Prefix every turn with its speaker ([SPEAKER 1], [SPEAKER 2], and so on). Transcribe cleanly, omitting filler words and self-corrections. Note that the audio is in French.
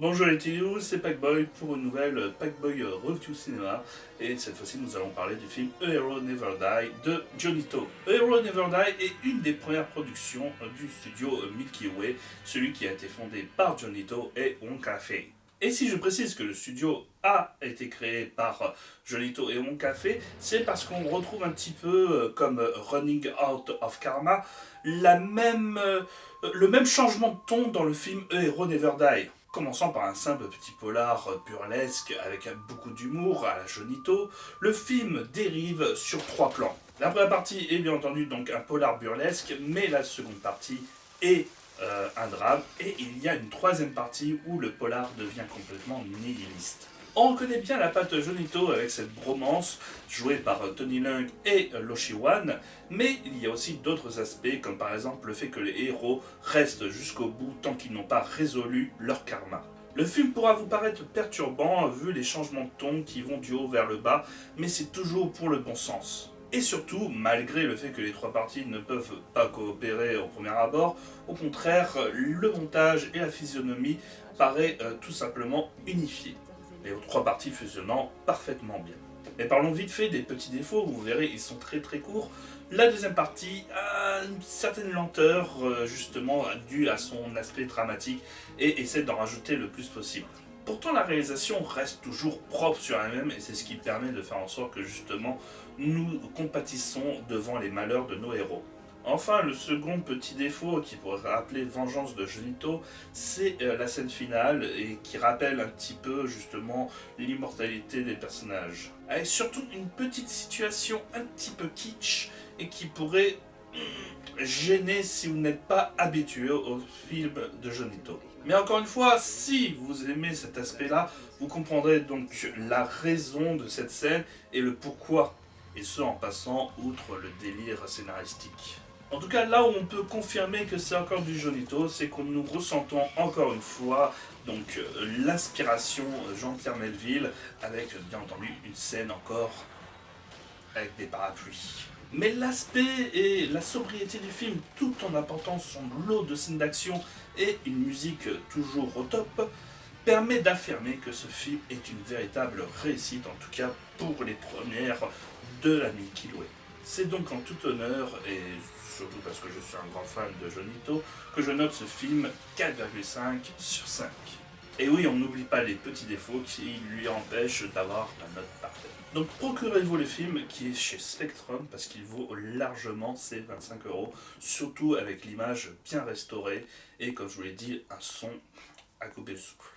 [SPEAKER 1] Bonjour les Tiliou, c'est Packboy pour une nouvelle Packboy Review Cinéma. Et cette fois-ci, nous allons parler du film A Hero Never Die de Johnny To. A Hero Never Die est une des premières productions du studio Milky Way, celui qui a été fondé par Johnny To et Wong Kar-wai. Et si je précise que le studio a été créé par Johnny To et Wong Kar-wai, c'est parce qu'on retrouve un petit peu comme Running Out of Karma le même changement de ton dans le film A Hero Never Die. Commençant par un simple petit polar burlesque avec beaucoup d'humour à la Johnny To, le film dérive sur trois plans. La première partie est bien entendu donc un polar burlesque, mais la seconde partie est un drame, et il y a une troisième partie où le polar devient complètement nihiliste. On connaît bien la patte Johnny To avec cette bromance jouée par Tony Leung et Lo Shi-hwan, mais il y a aussi d'autres aspects comme par exemple le fait que les héros restent jusqu'au bout tant qu'ils n'ont pas résolu leur karma. Le film pourra vous paraître perturbant vu les changements de ton qui vont du haut vers le bas, mais c'est toujours pour le bon sens. Et surtout, malgré le fait que les trois parties ne peuvent pas coopérer au premier abord, au contraire, le montage et la physionomie paraît tout simplement unifiés, les trois parties fusionnant parfaitement bien. Mais parlons vite fait des petits défauts, vous verrez ils sont très courts. La deuxième partie a une certaine lenteur justement due à son aspect dramatique et essaie d'en rajouter le plus possible. Pourtant la réalisation reste toujours propre sur elle-même et c'est ce qui permet de faire en sorte que justement nous compatissons devant les malheurs de nos héros. Enfin, le second petit défaut qui pourrait rappeler Vengeance de Johnny To, c'est la scène finale et qui rappelle un petit peu justement l'immortalité des personnages. Avec surtout une petite situation un petit peu kitsch et qui pourrait gêner si vous n'êtes pas habitué au film de Johnny To. Mais encore une fois, si vous aimez cet aspect-là, vous comprendrez donc la raison de cette scène et le pourquoi, et ce en passant outre le délire scénaristique. En tout cas, là où on peut confirmer que c'est encore du Johnny To, c'est qu'on nous ressentons encore une fois donc l'inspiration Jean-Pierre Melville avec bien entendu une scène encore avec des parapluies. Mais l'aspect et la sobriété du film, tout en apportant son lot de scènes d'action et une musique toujours au top, permet d'affirmer que ce film est une véritable réussite, en tout cas pour les premières de la Milky Way. C'est donc en tout honneur, et surtout parce que je suis un grand fan de Johnny To, que je note ce film 4,5 sur 5. Et oui, on n'oublie pas les petits défauts qui lui empêchent d'avoir la note parfaite. Donc procurez-vous le film qui est chez Spectrum parce qu'il vaut largement ses 25€, surtout avec l'image bien restaurée et comme je vous l'ai dit, un son à couper le souffle.